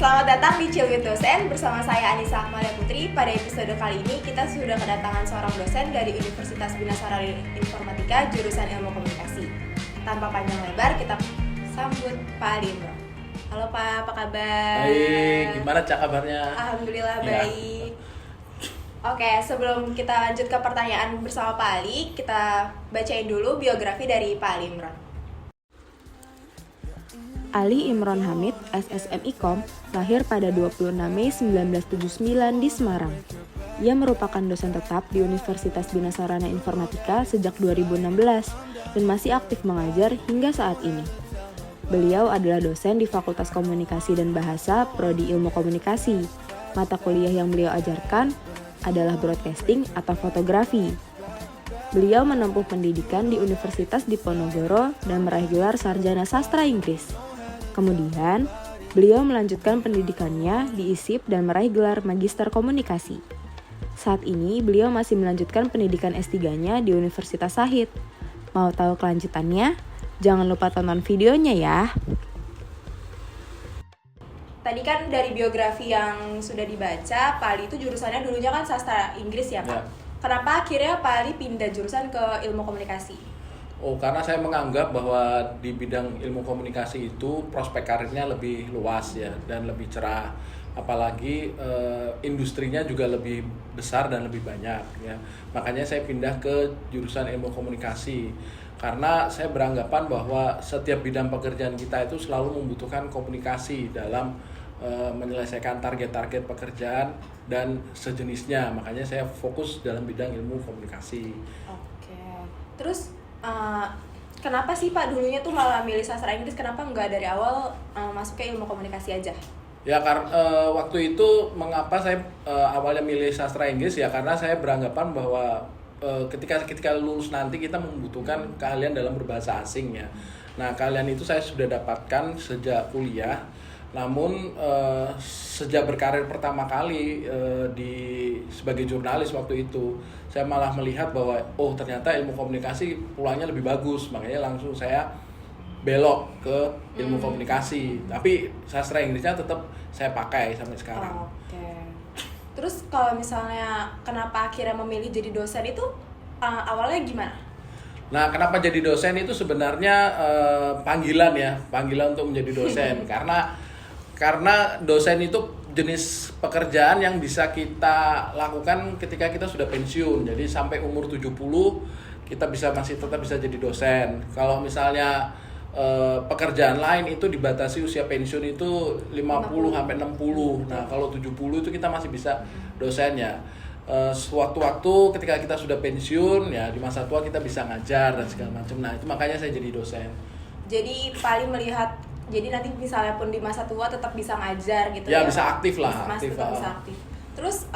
Selamat datang di Chill with Dosen bersama saya Anissa Akmalia Putri. Pada episode kali ini kita sudah kedatangan seorang dosen dari Universitas Bina Sarana Informatika jurusan Ilmu Komunikasi. Tanpa panjang lebar kita sambut Pak Ali Imron. Halo Pak, apa kabar? Baik, gimana kabarnya? Alhamdulillah baik. Oke, sebelum kita lanjut ke pertanyaan bersama Pak Ali, kita bacain dulu biografi dari Pak Ali Imron. Ali Imron Hamid, SSM Ikom, lahir pada 26 Mei 1979 di Semarang. Ia merupakan dosen tetap di Universitas Bina Sarana Informatika sejak 2016 dan masih aktif mengajar hingga saat ini. Beliau adalah dosen di Fakultas Komunikasi dan Bahasa Prodi Ilmu Komunikasi. Mata kuliah yang beliau ajarkan adalah broadcasting atau fotografi. Beliau menempuh pendidikan di Universitas Diponegoro dan meraih gelar sarjana sastra Inggris. Kemudian, beliau melanjutkan pendidikannya di ISIP dan meraih gelar Magister Komunikasi. Saat ini, beliau masih melanjutkan pendidikan S3-nya di Universitas Shahid. Mau tahu kelanjutannya? Jangan lupa tonton videonya ya. Tadi kan dari biografi yang sudah dibaca, Pak Ali itu jurusannya dulunya kan sastra Inggris ya Pak? Ya. Kenapa akhirnya Pak Ali pindah jurusan ke ilmu komunikasi? Karena saya menganggap bahwa di bidang ilmu komunikasi itu prospek karirnya lebih luas ya dan lebih cerah, apalagi industrinya juga lebih besar dan lebih banyak ya. Makanya saya pindah ke jurusan ilmu komunikasi karena saya beranggapan bahwa setiap bidang pekerjaan kita itu selalu membutuhkan komunikasi dalam menyelesaikan target-target pekerjaan dan sejenisnya. Makanya saya fokus dalam bidang ilmu komunikasi. Oke. Terus kenapa sih Pak dulunya tuh malah milih sastra Inggris? Kenapa nggak dari awal masuk ke ilmu komunikasi aja? Ya karena waktu itu mengapa saya awalnya milih sastra Inggris ya karena saya beranggapan bahwa ketika lulus nanti kita membutuhkan keahlian dalam berbahasa asing ya. Nah keahlian itu saya sudah dapatkan sejak kuliah. Namun sejak berkarir pertama kali sebagai jurnalis waktu itu saya malah melihat bahwa ternyata ilmu komunikasi peluangnya lebih bagus, makanya langsung saya belok ke ilmu komunikasi. Tapi sastra Inggrisnya tetap saya pakai sampai sekarang. Oke. Terus kalau misalnya kenapa akhirnya memilih jadi dosen itu awalnya gimana? Nah, kenapa jadi dosen itu sebenarnya panggilan untuk menjadi dosen karena dosen itu jenis pekerjaan yang bisa kita lakukan ketika kita sudah pensiun. Jadi sampai umur 70 kita masih tetap bisa jadi dosen. Kalau misalnya pekerjaan lain itu dibatasi usia pensiun itu 50 sampai 60. Nah, kalau 70 itu kita masih bisa dosennya. Sewaktu-waktu ketika kita sudah pensiun ya di masa tua kita bisa ngajar dan segala macam. Nah, itu makanya saya jadi dosen. Jadi paling melihat jadi nanti misalnya pun di masa tua tetap bisa ngajar gitu ya? Ya bisa aktif lah. Bisa aktif. Terus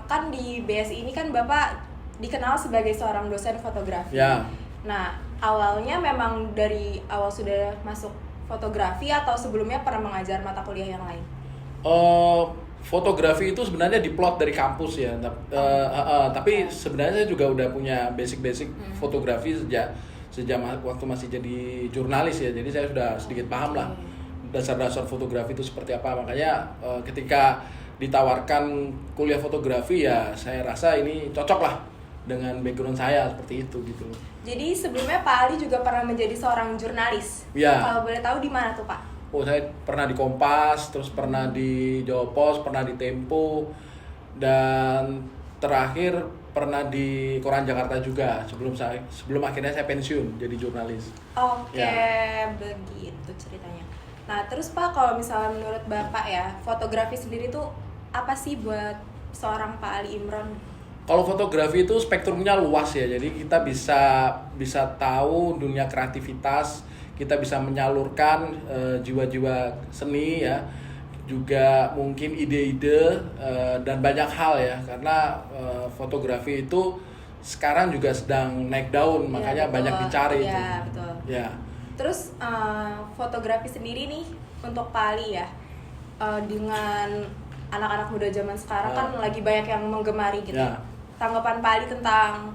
kan di BSI ini kan Bapak dikenal sebagai seorang dosen fotografi. Ya. Nah awalnya memang dari awal sudah masuk fotografi atau sebelumnya pernah mengajar mata kuliah yang lain? Fotografi itu sebenarnya diplot dari kampus ya. Tapi sebenarnya saya juga udah punya basic fotografi sejak waktu masih jadi jurnalis ya, jadi saya sudah sedikit paham lah dasar-dasar fotografi itu seperti apa. Makanya ketika ditawarkan kuliah fotografi ya saya rasa ini cocok lah dengan background saya seperti itu gitu. Jadi sebelumnya Pak Ali juga pernah menjadi seorang jurnalis. Ya. Kalau boleh tahu di mana tuh Pak? Saya pernah di Kompas, terus pernah di Jawa Pos, pernah di Tempo, dan terakhir pernah di Koran Jakarta juga sebelum akhirnya saya pensiun jadi jurnalis. Oke, ya. Begitu ceritanya. Nah, terus Pak kalau misalnya menurut Bapak ya, fotografi sendiri tuh apa sih buat seorang Pak Ali Imron? Kalau fotografi itu spektrumnya luas ya. Jadi kita bisa tahu dunia kreativitas, kita bisa menyalurkan jiwa-jiwa seni ya. Juga mungkin ide-ide dan banyak hal ya karena fotografi itu sekarang juga sedang naik daun, makanya betul. banyak dicari ya, itu. Betul. Ya. Terus fotografi sendiri nih untuk Pak Ali ya dengan anak-anak muda zaman sekarang kan lagi banyak yang menggemari gitu. Ya. Tanggapan Pak Ali tentang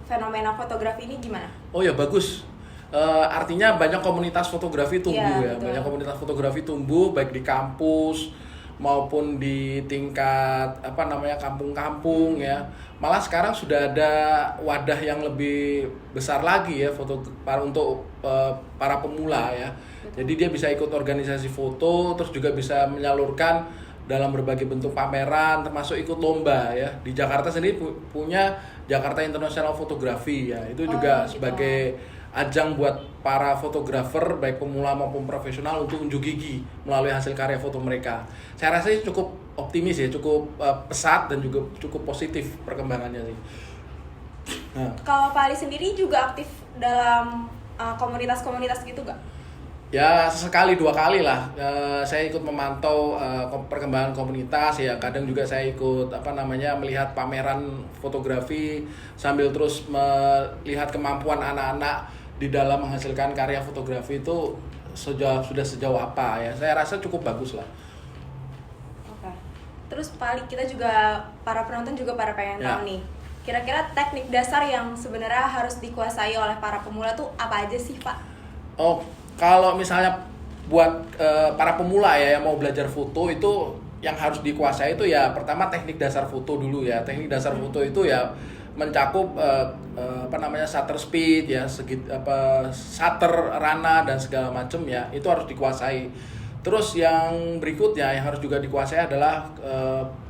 fenomena fotografi ini gimana? Oh ya bagus. artinya banyak komunitas fotografi tumbuh ya, betul. banyak komunitas fotografi tumbuh baik di kampus maupun di tingkat kampung-kampung ya. Malah sekarang sudah ada wadah yang lebih besar lagi ya untuk para pemula ya. Jadi dia bisa ikut organisasi foto, terus juga bisa menyalurkan dalam berbagai bentuk pameran, termasuk ikut lomba ya. Di Jakarta sendiri punya Jakarta International Photography ya. Itu juga gitu. sebagai ajang buat para fotografer baik pemula maupun profesional untuk unjuk gigi melalui hasil karya foto mereka. Saya rasa ini cukup optimis ya, cukup pesat dan juga cukup positif perkembangannya sih. Nah, Kalau Pak Ali sendiri juga aktif dalam komunitas-komunitas gitu gak? ya sesekali 2 kali lah saya ikut memantau perkembangan komunitas ya. Kadang juga saya ikut melihat pameran fotografi sambil terus melihat kemampuan anak-anak di dalam menghasilkan karya fotografi itu sudah sejauh apa ya. Saya rasa cukup bagus lah. Oke. Terus Pak Ali, kita juga para penonton juga pada pengen tahu nih, kira-kira teknik dasar yang sebenarnya harus dikuasai oleh para pemula tuh apa aja sih Pak? Oh, kalau misalnya buat para pemula ya yang mau belajar foto itu yang harus dikuasai itu ya pertama teknik dasar foto dulu ya. Teknik dasar foto itu ya mencakup shutter speed ya, shutter rana dan segala macam ya, itu harus dikuasai. Terus yang berikutnya yang harus juga dikuasai adalah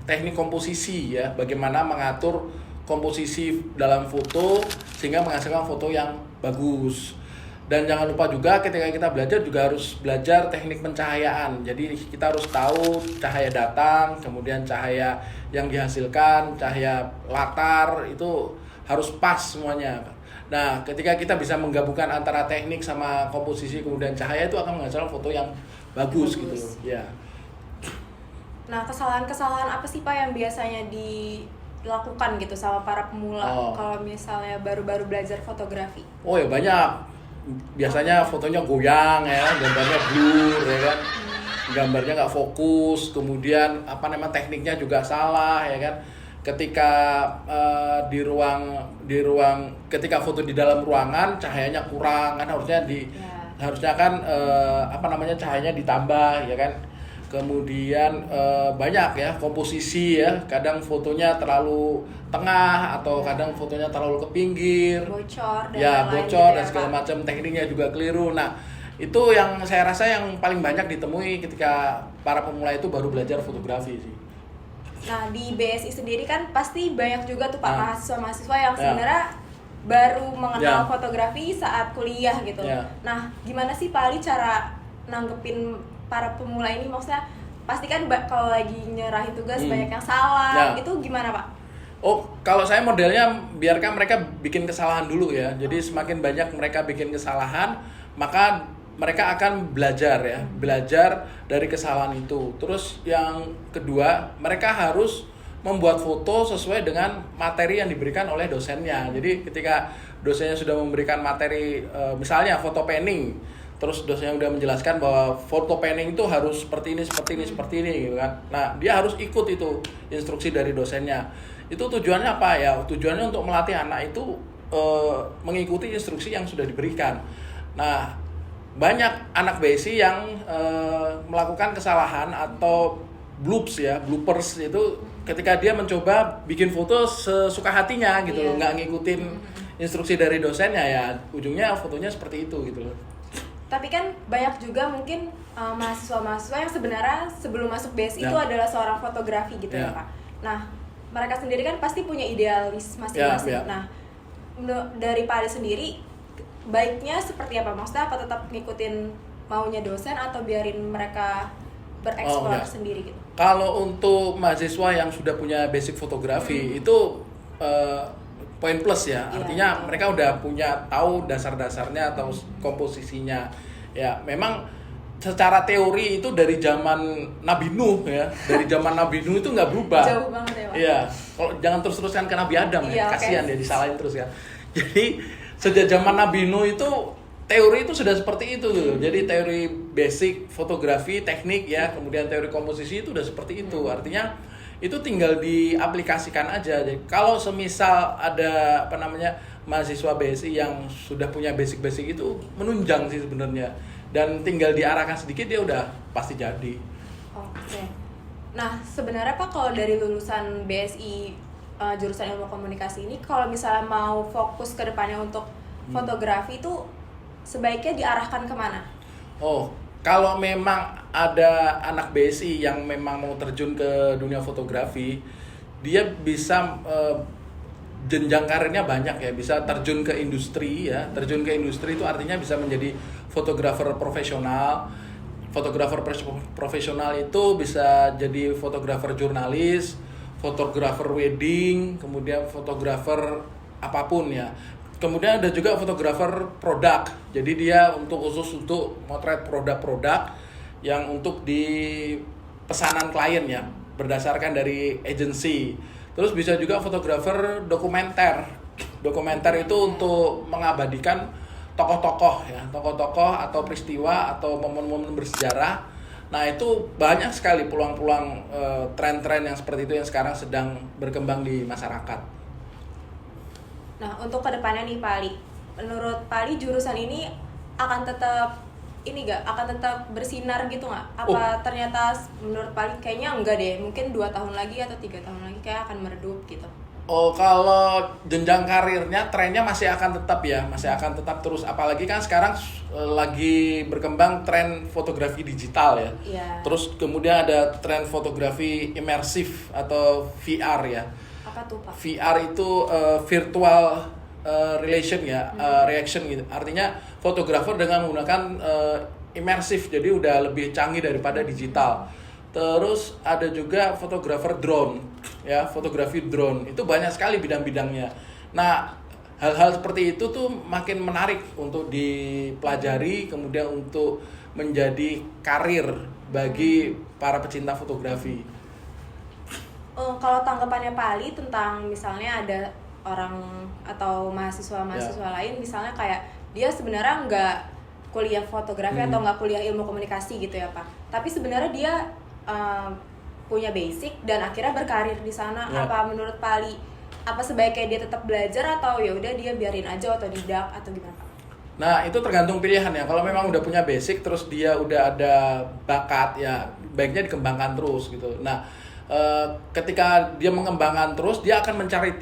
teknik komposisi ya, bagaimana mengatur komposisi dalam foto sehingga menghasilkan foto yang bagus. Dan jangan lupa juga ketika kita belajar juga harus belajar teknik pencahayaan. Jadi kita harus tahu cahaya datang, kemudian cahaya yang dihasilkan, cahaya latar itu harus pas semuanya. Nah, ketika kita bisa menggabungkan antara teknik sama komposisi kemudian cahaya itu akan menghasilkan foto yang bagus gitu loh. Ya. Nah, kesalahan-kesalahan apa sih Pak yang biasanya dilakukan gitu sama para pemula kalau misalnya baru-baru belajar fotografi? Oh ya banyak. Biasanya fotonya goyang ya, gambarnya blur ya kan, gambarnya nggak fokus, kemudian tekniknya juga salah ya kan. Ketika ketika foto di dalam ruangan cahayanya kurang kan, harusnya kan cahayanya ditambah ya kan. Kemudian banyak ya komposisi ya, kadang fotonya terlalu tengah atau kadang fotonya terlalu ke pinggir, bocor dan segala macam, tekniknya juga keliru. Nah, itu yang saya rasa yang paling banyak ditemui ketika para pemula itu baru belajar fotografi sih. Nah, di BSI sendiri kan pasti banyak juga tuh Pak mahasiswa-mahasiswa yang sebenarnya baru mengenal fotografi saat kuliah gitu. Nah, gimana sih Pak Ali cara nanggepin para pemula ini, maksudnya pasti kan kalau lagi nyerahin tugas banyak yang salah, itu gimana Pak? Oh, kalau saya modelnya biarkan mereka bikin kesalahan dulu ya. Jadi semakin banyak mereka bikin kesalahan, maka mereka akan belajar ya, belajar dari kesalahan itu. Terus yang kedua, mereka harus membuat foto sesuai dengan materi yang diberikan oleh dosennya. Jadi ketika dosennya sudah memberikan materi, misalnya foto panning, terus dosennya udah menjelaskan bahwa foto panning itu harus seperti ini gitu kan. Nah, dia harus ikut itu instruksi dari dosennya. Itu tujuannya apa ya? Tujuannya untuk melatih anak itu mengikuti instruksi yang sudah diberikan. Nah, banyak anak BSI yang melakukan kesalahan atau bloopers itu ketika dia mencoba bikin foto sesuka hatinya gitu loh, nggak ngikutin instruksi dari dosennya ya, ujungnya fotonya seperti itu gitu loh. Tapi kan banyak juga mungkin mahasiswa-mahasiswa yang sebenarnya sebelum masuk BSI itu adalah seorang fotografi gitu ya Pak. Nah, mereka sendiri kan pasti punya idealis masing-masing. Nah, dari Pak Ali sendiri baiknya seperti apa? Maksudnya apa tetap ngikutin maunya dosen atau biarin mereka bereksplor sendiri gitu? Kalau untuk mahasiswa yang sudah punya basic fotografi itu poin plus ya, artinya mereka udah punya tahu dasar-dasarnya atau komposisinya. Ya, memang secara teori itu dari zaman Nabi Nuh ya, dari zaman Nabi Nuh itu nggak berubah. Jauh banget ya Pak. Iya, kalau jangan terus-teruskan ke Nabi Adam ya, kasihan dia disalahin terus ya. Jadi sejak zaman Nabi Nuh itu teori itu sudah seperti itu gitu. Jadi teori basic fotografi, teknik ya, kemudian teori komposisi itu udah seperti itu. Artinya itu tinggal diaplikasikan aja. Jadi kalau semisal ada mahasiswa BSI yang sudah punya basic-basic itu menunjang sih sebenarnya, dan tinggal diarahkan sedikit dia udah pasti jadi. Oke. Nah, sebenarnya Pak, kalau dari lulusan BSI jurusan ilmu komunikasi ini, kalau misalnya mau fokus ke depannya untuk fotografi itu sebaiknya diarahkan kemana? Oh, kalau memang ada anak BSI yang memang mau terjun ke dunia fotografi, dia bisa jenjang karirnya banyak ya, bisa terjun ke industri ya. Terjun ke industri itu artinya bisa menjadi fotografer profesional. Fotografer profesional itu bisa jadi fotografer jurnalis, fotografer wedding, kemudian fotografer apapun ya. Kemudian ada juga fotografer produk. Jadi dia khusus untuk motret produk-produk yang untuk di pesanan klien ya, berdasarkan dari agensi. Terus bisa juga fotografer dokumenter. Dokumenter itu untuk mengabadikan tokoh-tokoh ya, tokoh-tokoh atau peristiwa atau momen-momen bersejarah. Nah, itu banyak sekali peluang-peluang tren-tren yang seperti itu yang sekarang sedang berkembang di masyarakat. Nah, untuk kedepannya nih Pak Ali, menurut Pak Ali jurusan ini akan tetap akan tetap bersinar gitu nggak? Apa ternyata menurut Pak Ali kayaknya enggak deh, mungkin 2 tahun lagi atau 3 tahun lagi kayak akan meredup gitu? Oh, kalau jenjang karirnya trennya masih akan tetap ya, masih akan tetap terus. Apalagi kan sekarang lagi berkembang tren fotografi digital ya. Iya. Terus kemudian ada tren fotografi imersif atau VR ya. Apa tuh Pak? VR itu virtual relation ya, reaction gitu. Artinya fotografer dengan menggunakan imersif, jadi udah lebih canggih daripada digital. Terus ada juga fotografer drone ya, fotografi drone. Itu banyak sekali bidang-bidangnya. Nah, hal-hal seperti itu tuh makin menarik untuk dipelajari, kemudian untuk menjadi karir bagi para pecinta fotografi. Kalau tanggapannya Pak Ali tentang misalnya ada orang atau mahasiswa lain misalnya kayak dia sebenarnya nggak kuliah fotografi atau nggak kuliah ilmu komunikasi gitu ya Pak, tapi sebenarnya dia punya basic dan akhirnya berkarir di sana. Apa menurut Pak Ali, apa sebaiknya dia tetap belajar atau ya udah dia biarin aja otodidak atau gimana Pak? Nah, itu tergantung pilihan ya. Kalau memang udah punya basic terus dia udah ada bakat ya, baiknya dikembangkan terus gitu. Nah, ketika dia mengembangkan terus, dia akan mencari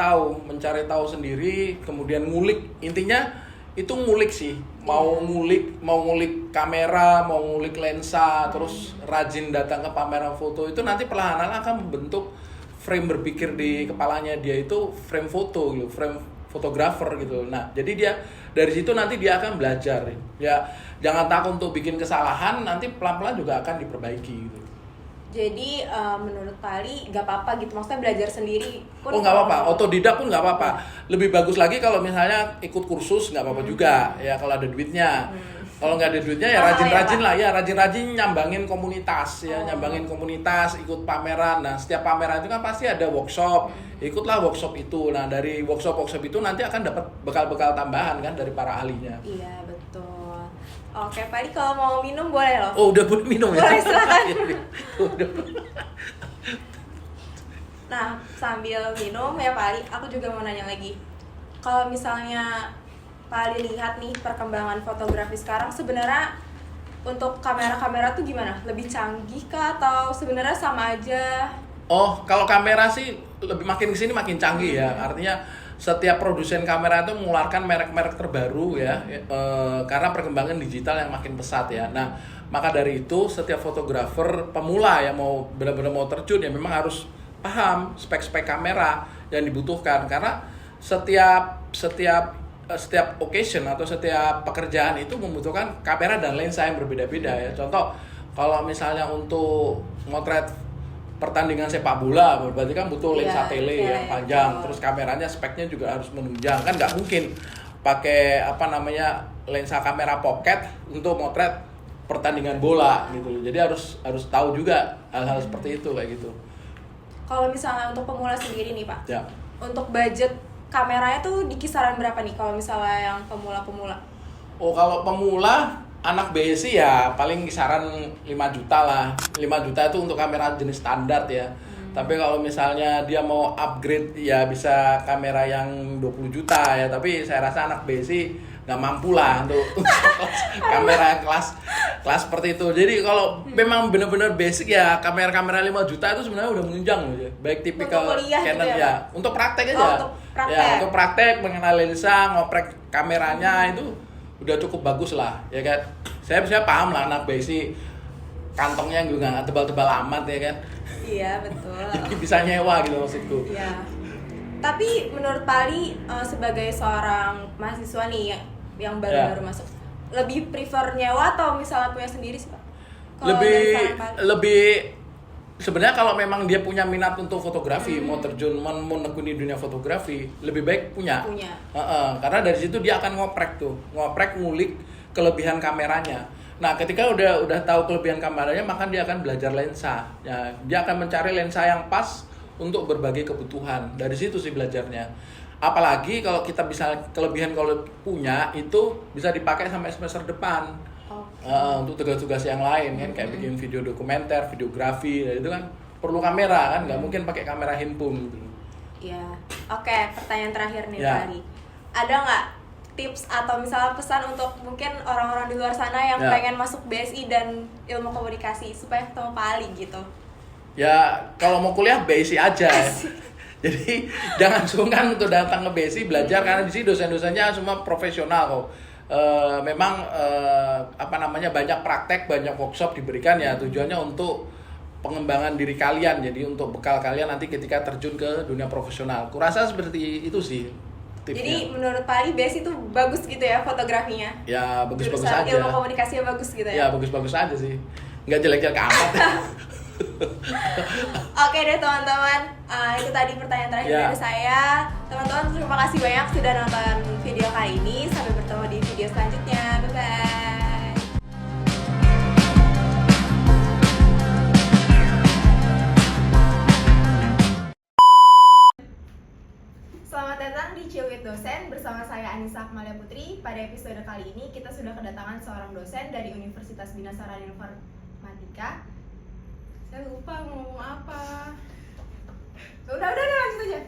tahu sendiri, kemudian ngulik. Intinya itu ngulik sih, mau ngulik kamera, mau ngulik lensa, terus rajin datang ke pameran foto. Itu nanti perlahan-lahan akan membentuk frame berpikir di kepalanya dia, itu frame foto gitu, frame fotografer gitu. Nah, jadi dia dari situ nanti dia akan belajar ya. Jangan takut untuk bikin kesalahan, nanti pelan-pelan juga akan diperbaiki gitu. Jadi menurut Pak Ali nggak apa-apa gitu, maksudnya belajar sendiri pun nggak apa-apa, otodidak pun nggak apa-apa. Lebih bagus lagi kalau misalnya ikut kursus, nggak apa-apa juga ya kalau ada duitnya. Kalau nggak ada duitnya ya rajin-rajin lah ya, rajin-rajin nyambangin komunitas ya, nyambangin komunitas, ikut pameran. Nah, setiap pameran itu kan pasti ada workshop, ikutlah workshop itu. Nah, dari workshop itu nanti akan dapat bekal-bekal tambahan kan dari para ahlinya. Iya, betul. Oke, Pak Ali kalau mau minum boleh loh. Oh, udah boleh minum ya? Boleh, silakan. Nah, sambil minum ya Pak Ali, aku juga mau nanya lagi. Kalau misalnya Pak Ali lihat nih perkembangan fotografi sekarang, sebenarnya untuk kamera-kamera tuh gimana? Lebih canggih kah atau sebenarnya sama aja? Oh, kalau kamera sih lebih makin kesini makin canggih ya. Artinya setiap produsen kamera itu mengeluarkan merek-merek terbaru ya, karena perkembangan digital yang makin pesat ya. Nah, maka dari itu setiap fotografer pemula yang mau benar-benar mau terjun ya memang harus paham spek-spek kamera yang dibutuhkan, karena setiap occasion atau setiap pekerjaan itu membutuhkan kamera dan lensa yang berbeda-beda ya. Contoh, kalau misalnya untuk motret pertandingan sepak bola berarti kan butuh lensa tele yang panjang, terus kameranya speknya juga harus menunjang, kan nggak mungkin pakai lensa kamera pocket untuk motret pertandingan bola gitu. Jadi harus tahu juga hal-hal seperti itu kayak gitu. Kalau misalnya untuk pemula sendiri nih Pak, Ya. untuk budget kameranya tuh di kisaran berapa nih kalau misalnya yang pemula-pemula? Oh, kalau pemula anak BSI ya paling kisaran 5 juta lah. 5 juta itu untuk kamera jenis standar ya. Tapi kalau misalnya dia mau upgrade ya bisa kamera yang 20 juta ya, tapi saya rasa anak BSI nggak mampu lah untuk kamera yang kelas seperti itu. Jadi kalau memang benar-benar basic ya kamera 5 juta itu sebenarnya udah menunjang loh ya. Baik tipikal Untuk kuliah Canon gitu ya, ya. Pak? Untuk praktek aja. untuk praktek. Ya, untuk praktek mengenal lensa, ngoprek kameranya itu udah cukup bagus lah, ya kan. Saya paham lah anak BSI kantongnya juga nggak tebal-tebal amat ya kan. Iya, betul. Jadi bisa nyewa gitu maksudku. Iya. Tapi menurut Pali sebagai seorang mahasiswa nih yang baru-baru masuk, lebih prefer nyewa atau misalnya punya sendiri sih, Pak? Kalau dari saran Pali? Lebih sebenarnya kalau memang dia punya minat untuk fotografi, mau terjun mau menekuni dunia fotografi, lebih baik punya. Karena dari situ dia akan ngoprek ngulik kelebihan kameranya. Nah, ketika udah tahu kelebihan kameranya, maka dia akan belajar lensa. Ya, dia akan mencari lensa yang pas untuk berbagai kebutuhan. Dari situ sih belajarnya. Apalagi kalau kita bisa kelebihan kalau punya itu bisa dipakai sampai semester depan. Untuk tugas-tugas yang lain kan, kayak bikin video dokumenter, videografi, itu kan perlu kamera kan, nggak mungkin pakai kamera handphone gitu. Iya. Oke, pertanyaan terakhir nih, Ya. Pak Ari. Ada nggak tips atau misalnya pesan untuk mungkin orang-orang di luar sana yang Ya. pengen masuk BSI dan ilmu komunikasi supaya ketemu Pak Ali gitu? Ya, kalau mau kuliah BSI aja ya. Jadi jangan sungkan untuk datang ke BSI belajar, karena di sini dosen-dosennya semua profesional kok. Memang banyak praktek, banyak workshop diberikan ya, tujuannya untuk pengembangan diri kalian, jadi untuk bekal kalian nanti ketika terjun ke dunia profesional. Kurasa seperti itu sih tipsnya. Jadi menurut Pak Ali BSI itu bagus gitu ya fotografinya? Ya bagus-bagus Jurusan aja. ilmu komunikasinya bagus gitu ya? Ya bagus-bagus aja sih, nggak jelek-jelek amat. Oke deh teman-teman, itu tadi pertanyaan terakhir Ya. dari saya. Teman-teman terima kasih banyak sudah nonton video kali ini. Sampai bertemu di video selanjutnya. Bye-bye. Selamat datang di Ciwit Dosen bersama saya Anissa Akmalia Putri. Pada episode kali ini kita sudah kedatangan seorang dosen dari Universitas Bina Sarana Informatika. Saya lupa mau ngomong apa. Udah lanjut aja.